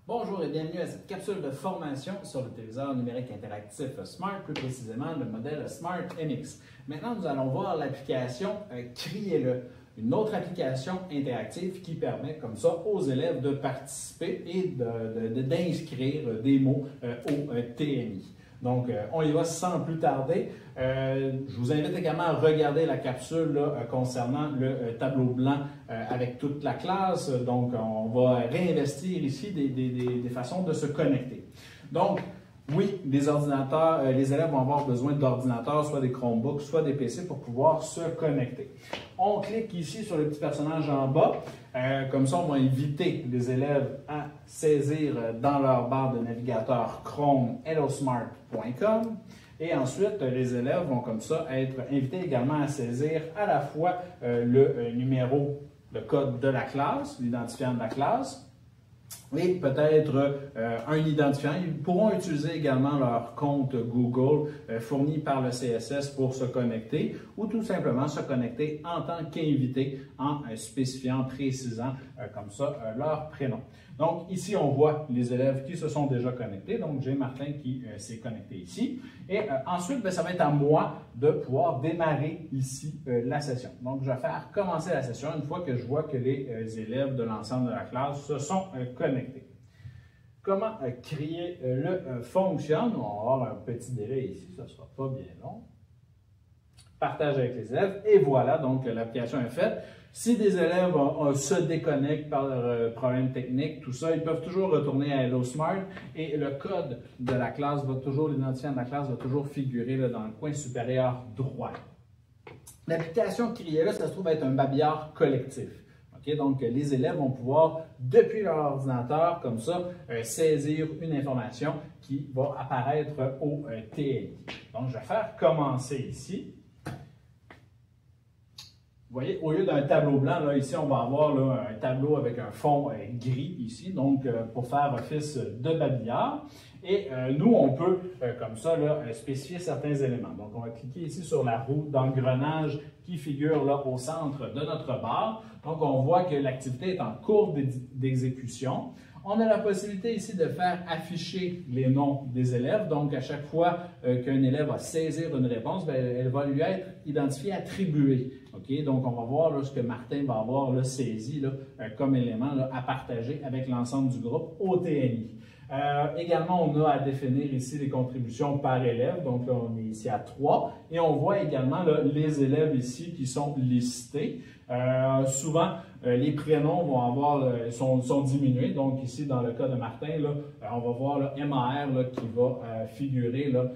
Bonjour et bienvenue à cette capsule de formation sur le téléviseur numérique interactif Smart, plus précisément le modèle Smart MX. Maintenant, nous allons voir l'application Criez-le, une autre application interactive qui permet comme ça aux élèves de participer et d'inscrire des mots au TNI. Donc, on y va sans plus tarder. Je vous invite également à regarder la capsule là, concernant le tableau blanc avec toute la classe. Donc, on va réinvestir ici des façons de se connecter. Donc, oui, des ordinateurs, les élèves vont avoir besoin d'ordinateurs, soit des Chromebooks, soit des PC pour pouvoir se connecter. On clique ici sur le petit personnage en bas. Comme ça, on va inviter les élèves à saisir dans leur barre de navigateur Chrome hellosmart.com. Et ensuite, les élèves vont comme ça être invités également à saisir à la fois le code de la classe, l'identifiant de la classe, et peut-être un identifiant. Ils pourront utiliser également leur compte Google fourni par le CSS pour se connecter ou tout simplement se connecter en tant qu'invité en spécifiant, précisant comme ça leur prénom. Donc ici, on voit les élèves qui se sont déjà connectés. Donc j'ai Martin qui s'est connecté ici. Et ensuite, bien, ça va être à moi de pouvoir démarrer ici la session. Donc je vais faire commencer la session une fois que je vois que les élèves de l'ensemble de la classe se sont connectés. Comment Criez-le fonctionne? On va avoir un petit délai ici, ça ne sera pas bien long. Partage avec les élèves et voilà, donc l'application est faite. Si des élèves se déconnectent par problème technique, tout ça, ils peuvent toujours retourner à HelloSmart et le code de la classe va toujours, l'identifiant de la classe va toujours figurer là, dans le coin supérieur droit. L'application Criez-le, ça se trouve être un babillard collectif. Okay? Donc, les élèves vont pouvoir, depuis leur ordinateur, comme ça, saisir une information qui va apparaître au TNI. Donc, je vais faire commencer ici. Vous voyez, au lieu d'un tableau blanc, là, ici, on va avoir là, un tableau avec un fond gris ici, donc pour faire office de babillard. Et nous, on peut, comme ça, là, spécifier certains éléments. Donc, on va cliquer ici sur la roue d'engrenage qui figure là au centre de notre barre. Donc, on voit que l'activité est en cours d'exécution. On a la possibilité ici de faire afficher les noms des élèves. Donc, à chaque fois qu'un élève va saisir une réponse, bien, elle va lui être identifiée, attribuée. Okay? Donc, on va voir là, ce que Martin va avoir là, saisi là, comme élément là, à partager avec l'ensemble du groupe au TNI. Également, on a à définir ici les contributions par élève. Donc, là, on est ici à 3. Et on voit également là, les élèves ici qui sont listés. Souvent, les prénoms vont sont diminués. Donc, ici, dans le cas de Martin, là, on va voir là, MAR là, qui va figurer là,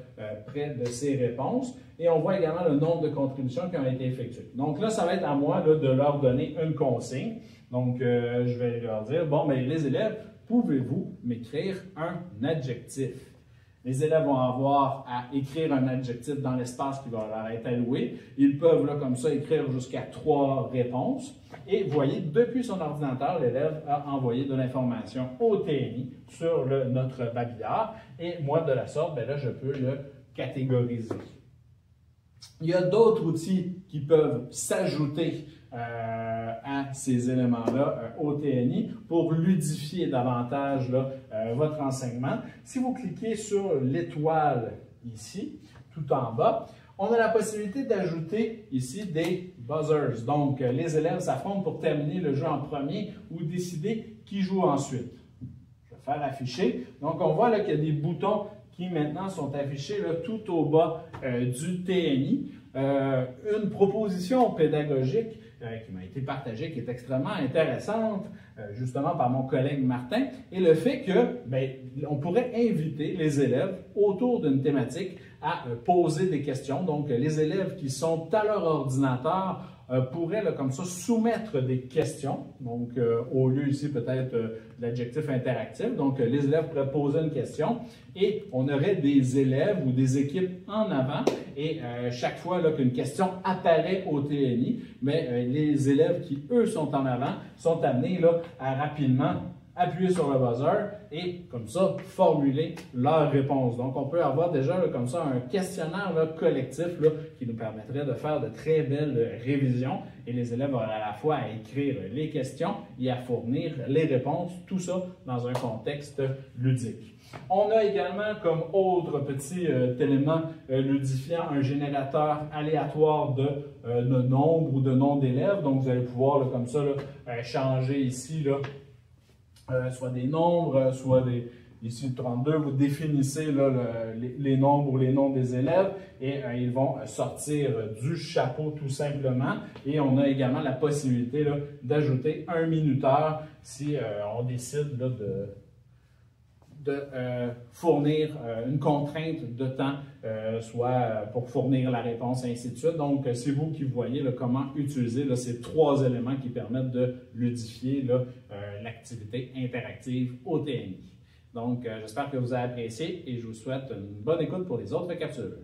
près de ses réponses. Et on voit également le nombre de contributions qui ont été effectuées. Donc là, ça va être à moi là, de leur donner une consigne. Donc, je vais leur dire, bon, bien, les élèves, pouvez-vous m'écrire un adjectif? Les élèves vont avoir à écrire un adjectif dans l'espace qui va leur être alloué. Ils peuvent, là, comme ça, écrire jusqu'à 3 réponses. Et vous voyez, depuis son ordinateur, l'élève a envoyé de l'information au TNI sur notre babillard. Et moi, de la sorte, bien là, je peux le catégoriser. Il y a d'autres outils qui peuvent s'ajouter à ces éléments-là au TNI pour ludifier davantage là, votre enseignement. Si vous cliquez sur l'étoile ici, tout en bas, on a la possibilité d'ajouter ici des buzzers. Donc, les élèves s'affrontent pour terminer le jeu en premier ou décider qui joue ensuite. Je vais faire afficher. Donc, on voit qu'il y a des boutons qui maintenant sont affichés là, tout au bas du TNI. Une proposition pédagogique qui m'a été partagée, qui est extrêmement intéressante, justement par mon collègue Martin, et le fait que, bien, on pourrait inviter les élèves autour d'une thématique à poser des questions. Donc, les élèves qui sont à leur ordinateur pourraient, là, comme ça, soumettre des questions. Donc, au lieu ici, peut-être, de l'adjectif interactif. Donc, les élèves pourraient poser une question et on aurait des élèves ou des équipes en avant. Et chaque fois qu'une question apparaît au TNI, mais les élèves qui, eux, sont en avant, sont amenés là, à rapidement appuyer sur le buzzer et comme ça, formuler leur réponse. Donc, on peut avoir déjà là, comme ça un questionnaire là, collectif là, qui nous permettrait de faire de très belles révisions et les élèves auraient à la fois à écrire les questions et à fournir les réponses, tout ça dans un contexte ludique. On a également comme autre petit élément ludifiant un générateur aléatoire de nombres ou de noms d'élèves. Donc, vous allez pouvoir, là, comme ça, là, changer ici, là, soit des nombres, soit des... Ici, le 32, vous définissez là, les nombres ou les noms des élèves et ils vont sortir du chapeau tout simplement. Et on a également la possibilité d'ajouter un minuteur si on décide là, de fournir une contrainte de temps, soit pour fournir la réponse, et ainsi de suite. Donc, c'est vous qui voyez là, comment utiliser là, ces trois éléments qui permettent de ludifier l'activité interactive au TNI. Donc, j'espère que vous avez apprécié et je vous souhaite une bonne écoute pour les autres capsules.